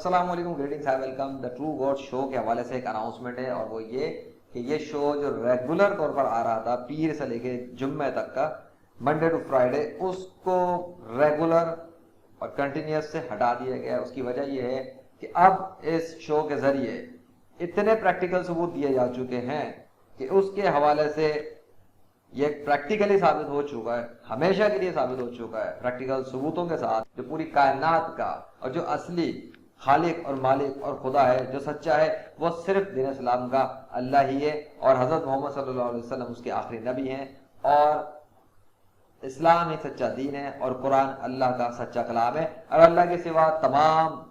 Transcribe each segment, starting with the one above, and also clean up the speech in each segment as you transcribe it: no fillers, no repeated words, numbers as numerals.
अस्सलाम वालेकुम, ग्रीटिंग्स है, welcome. The true God show के हवाले से एक अनाउंसमेंट है और वो ये कि ये शो जो रेगुलर तौर पर आ रहा था पीर से लेके जुम्मे तक का, मंडे टू फ्राइडे, उसको रेगुलर और कंटिन्यूस से हटा दिया गया। उसकी वजह यह है कि अब इस शो के जरिए इतने प्रैक्टिकल सबूत दिए जा चुके हैं कि उसके हवाले से ये प्रैक्टिकली साबित हो चुका है, हमेशा के लिए साबित हो चुका है, प्रैक्टिकल सबूतों के साथ, जो पूरी कायनात का और जो असली खालिक और मालिक और खुदा है, जो सच्चा है, वो सिर्फ दीन इस्लाम का अल्लाह ही है और हजरत मोहम्मद सल्लल्लाहु अलैहि वसल्लम उसके आखिरी नबी हैं और इस्लाम ही सच्चा दीन है और कुरान अल्लाह का सच्चा कलाम है। और अल्लाह के सिवा तमाम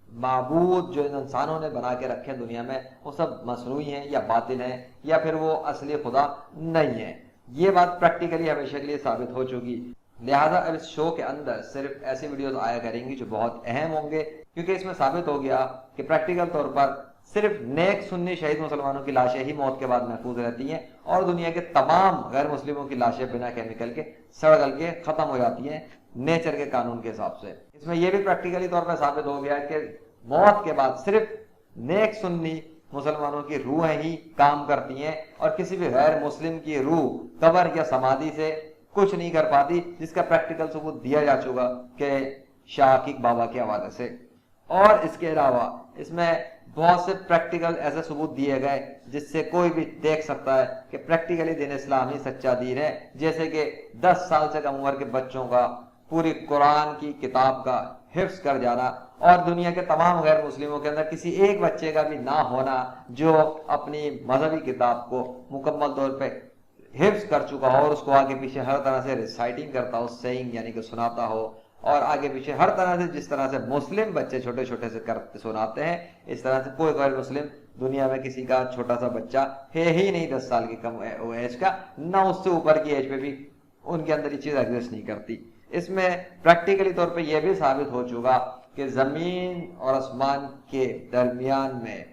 माबूद जो इन इंसानों ने बना के रखे दुनिया में, वो सब मसनूई हैं या बातिल हैं या फिर वो असली खुदा नहीं है। ये बात प्रैक्टिकली हमेशा के लिए साबित हो चुकी। लिहाजा अब इस शो के अंदर सिर्फ ऐसी वीडियोस आया करेंगी जो बहुत अहम होंगे, क्योंकि इसमें साबित हो गया कि प्रैक्टिकल तौर पर सिर्फ नेक सुन्नी शहीद मुसलमानों की लाशें ही मौत के बाद महफूज रहती हैं और दुनिया के तमाम गैर मुस्लिमों की लाशें बिना केमिकल के सड़ गल के खत्म हो जाती हैं नेचर के कानून के हिसाब से। इसमें यह भी प्रैक्टिकली तौर पर साबित हो गया कि मौत के बाद सिर्फ नेक सुन्नी मुसलमानों की रूहें ही काम करती हैं और किसी भी गैर मुस्लिम की रूह कब्र या समाधि से कुछ नहीं कर पाती, जिसका प्रैक्टिकल सबूत दिया जा चुका कि शाकिक बाबा के हवाले से। और इसके अलावा इसमें बहुत से प्रैक्टिकल ऐसे सबूत दिए गए जिससे कोई भी देख सकता है कि प्रैक्टिकली दीन इस्लाम ही सच्चा दीन है। जैसे कि 10 साल से कम उम्र के बच्चों का पूरी कुरान की किताब का हिफ्ज कर जाना और दुनिया के तमाम गैर मुस्लिमों के अंदर किसी एक बच्चे का भी ना होना जो अपनी मजहबी किताब को मुकम्मल तौर पे हिफ्ज कर चुका हो और उसको आगे पीछे हर तरह से रिसाइटिंग करता हो, सेइंग यानी कि सुनाता हो, और आगे पीछे हर तरह से जिस तरह से मुस्लिम बच्चे छोटे छोटे से करते सुनाते हैं, इस तरह से कोई गैर मुस्लिम दुनिया में किसी का छोटा सा बच्चा है ही नहीं 10 साल की कम एज का, ना उससे ऊपर की एज पे भी उनके अंदर ये चीज एग्जिस्ट नहीं करती। इसमें प्रैक्टिकली तौर पे यह भी साबित हो चुका कि जमीन और आसमान के दरमियान में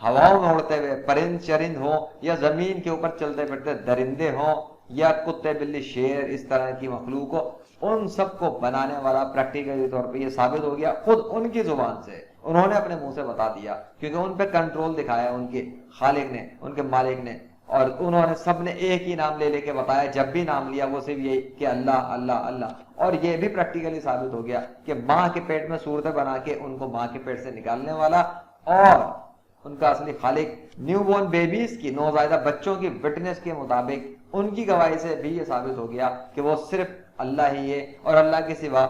हवाओं में उड़ते हुए परिंद चरिंद हो या जमीन के ऊपर चलते फिरते दरिंदे हो या कुत्ते बिल्ली शेर इस तरह की मखलूक हो, उन सबको बनाने वाला प्रैक्टिकली तौर पे ये साबित हो गया खुद उनकी जुबान से। उन्होंने अपने मुंह से बता दिया क्योंकि उन पे कंट्रोल दिखाया उनके खालिक ने, उनके मालिक ने, और उन्होंने सबने एक ही नाम ले लेके बताया। जब भी नाम लिया वो सिर्फ यही कि अल्लाह अल्लाह अल्लाह। और ये भी प्रैक्टिकली साबित हो गया कि माँ के पेट में सूरतें बना के उनको माँ के पेट से निकालने वाला और उनका असली खालिक न्यूबॉर्न बेबीज की, नौज़ायदा बच्चों की विटनेस के मुताबिक उनकी गवाही से भी ये साबित हो गया कि वो सिर्फ अल्लाह ही है और अल्लाह के सिवा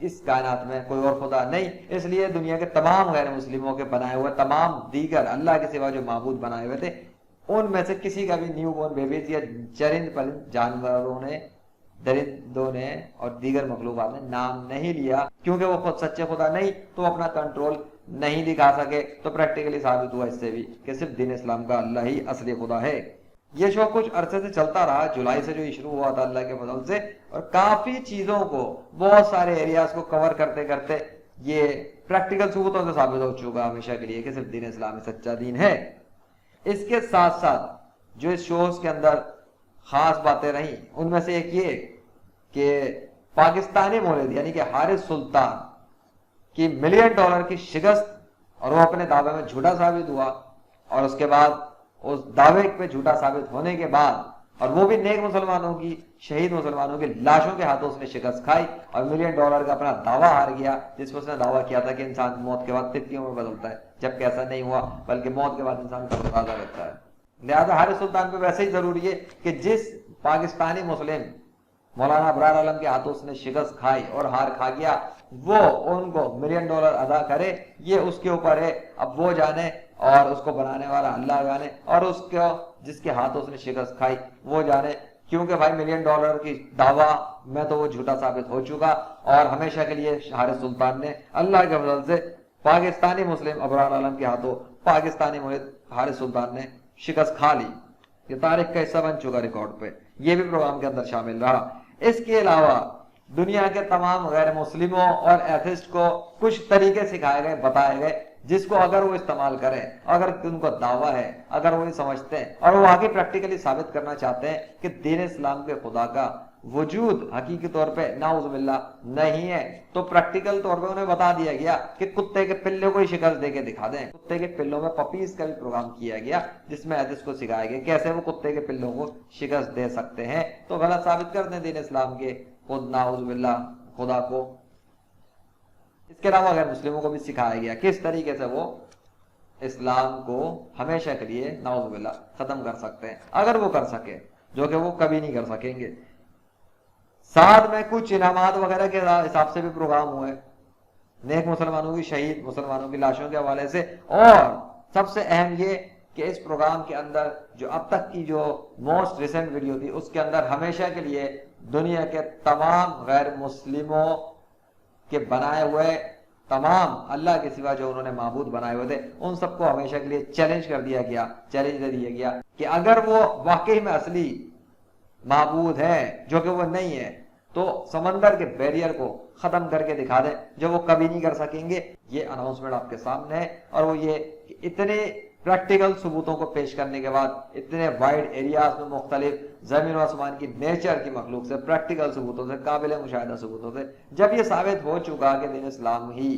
इस कायनात में कोई और खुदा नहीं। इसलिए दुनिया के तमाम गैर मुस्लिमों के बनाए हुए तमाम दीगर अल्लाह के सिवा जो माबूद बनाए हुए थे, उनमें से किसी का भी न्यूबॉर्न बेबीज या चरिंद परिंद जानवरों ने, दरिंदों ने और दीगर मखलूकात ने नाम नहीं लिया, क्योंकि वो खुद सच्चे खुदा नहीं तो अपना कंट्रोल नहीं दिखा सके। तो प्रैक्टिकली साबित हुआ इससे भी कि सिर्फ दीन इस्लाम का अल्लाह ही असली खुदा है। ये शो कुछ अरसे से चलता रहा, जुलाई से जो शुरू हुआ था अल्लाह के फजल से, और काफी चीजों को, बहुत सारे एरियाज को कवर करते करते ये प्रैक्टिकल सबूतों से साबित हो चुका हमेशा के लिए कि सिर्फ दीन इस्लाम ही सच्चा दीन है। इसके साथ साथ जो इस शोज के अंदर खास बातें रही उनमें से एक ये कि पाकिस्तानी मौलवी यानी कि हारिस सुल्तान की $1 मिलियन की शिकस्त और वो अपने दावे में झूठा साबित हुआ, और उसके बाद उस दावे पे झूठा साबित होने के बाद, और वो भी नेक मुसलमानों की, शहीद मुसलमानों की लाशों के हाथों उसने शिकस्त खाई और $1 मिलियन का अपना दावा हार गया, जिसमें उसने दावा किया था कि इंसान मौत के बाद तितलियों में बदलता है, जबकि ऐसा नहीं हुआ, बल्कि मौत के बाद इंसान तरोताजा रहता है। लिहाजा हारिस सुल्तान पे वैसे ही जरूरी है कि जिस पाकिस्तानी मुस्लिम मौलाना अबरार आलम के हाथों उसने शिकस्त खाई और हार खा गया, वो उनको $1 मिलियन अदा करे, ये उसके ऊपर है। अब वो जाने और उसको बनाने वाला अल्लाह जाने, और उसको जिसके हाथों उसने शिकस्त खाई वो जाने, क्योंकि भाई $1 मिलियन की दावा में तो वो झूठा साबित हो चुका और हमेशा के लिए हारिस सुल्तान ने अल्लाह के फजल से पाकिस्तानी मुस्लिम अबरार आलम के हाथों पाकिस्तानी मुल्क हारिस सुल्तान ने शिकस्त खा ली। ये तारीख का हिस्सा बन चुका रिकॉर्ड पे, ये भी प्रोग्राम के अंदर शामिल रहा। इसके अलावा दुनिया के तमाम गैर मुस्लिमों और एथिस्ट को कुछ तरीके सिखाए गए, बताए गए, जिसको अगर वो इस्तेमाल करें, अगर उनको दावा है, अगर वो ये समझते हैं और वो आगे प्रैक्टिकली साबित करना चाहते हैं कि दीन इस्लाम के खुदा का वजूद हकीकी तौर पे नाउजुबिल्लाह नहीं है, तो प्रैक्टिकल तौर पे उन्हें बता दिया गया कि कुत्ते के पिल्ले को ही शिकस्त दे के दिखा दें। कुत्ते के पिल्लों में पपीज का भी प्रोग्राम किया गया, जिसमें हदीस को सिखाया गया कैसे वो कुत्ते के पिल्लों को शिकस्त दे सकते हैं। तो गलत साबित कर दें दीन इस्लाम के खुद नाउजुबिल्लाह खुदा को। इसके अलावा गैर मुस्लिमों को भी सिखाया गया किस तरीके से वो इस्लाम को हमेशा के लिए नाउजुबिल्लाह खत्म कर सकते हैं, अगर वो कर सके, जो कि वो कभी नहीं कर सकेंगे। साथ में कुछ इनामात वगैरह के हिसाब से भी प्रोग्राम हुए, नेक मुसलमानों की शहीद मुसलमानों की लाशों के हवाले से। और सबसे अहम ये कि इस प्रोग्राम के अंदर जो अब तक की जो मोस्ट रिसेंट वीडियो थी, उसके अंदर हमेशा के लिए दुनिया के तमाम गैर मुस्लिमों के बनाए हुए तमाम अल्लाह के सिवा जो उन्होंने माबूद बनाए हुए थे, उन सबको हमेशा के लिए चैलेंज कर दिया गया, चैलेंज दे दिया गया कि अगर वो वाकई में असली माबूद है, जो कि वो नहीं है, तो समंदर के बैरियर को खत्म करके दिखा दें, जो वो कभी नहीं कर सकेंगे। ये अनाउंसमेंट आपके सामने है, और वो ये कि इतने प्रैक्टिकल सबूतों को पेश करने के बाद, इतने वाइड एरियाज में मुख्तलिफ जमीन और आसमान की नेचर की मखलूक से, प्रैक्टिकल सबूतों से, काबिल मुशाहिदा सबूतों से, जब ये साबित हो चुका कि दीन इस्लाम ही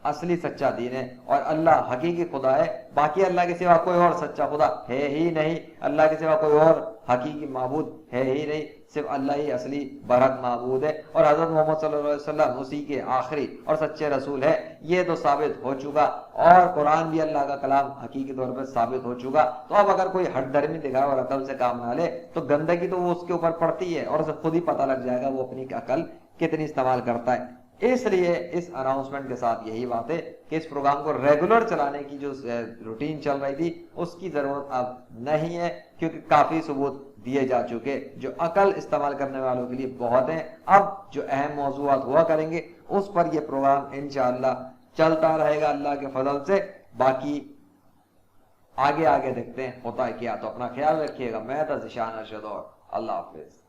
असली सच्चा दीन है और अल्लाह हकीकी खुदा है, बाकी अल्लाह के सिवा कोई और सच्चा खुदा है ही नहीं, अल्लाह के सिवा कोई और हकीकी माबूद है ही नहीं, सिर्फ अल्लाह ही असली बरहक माबूद है, और हजरत मोहम्मद सल्लल्लाहु अलैहि वसल्लम उसी के आखिरी और सच्चे रसूल है, ये तो साबित हो चुका। और कुरान भी अल्लाह का कलाम हकीकी तौर पर साबित हो चुका। तो अब अगर कोई हट धर्मी दिखाए और अकल से काम ना ले, तो गंदगी तो वो उसके ऊपर पड़ती है, और उसे खुद ही पता लग जाएगा वो अपनी अकल कितनी इस्तेमाल करता है। इसलिए इस अनाउंसमेंट के साथ यही बात है कि इस प्रोग्राम को रेगुलर चलाने की जो रूटीन चल रही थी, उसकी जरूरत अब नहीं है, क्योंकि काफी सबूत दिए जा चुके जो अकल इस्तेमाल करने वालों के लिए बहुत हैं। अब जो अहम मौजूआत हुआ करेंगे, उस पर यह प्रोग्राम इंशाअल्लाह चलता रहेगा अल्लाह के फजल से। बाकी आगे आगे देखते हैं होता है क्या। तो अपना ख्याल रखिएगा। मैं था ज़िशान अरशद और अल्लाह हाफिज।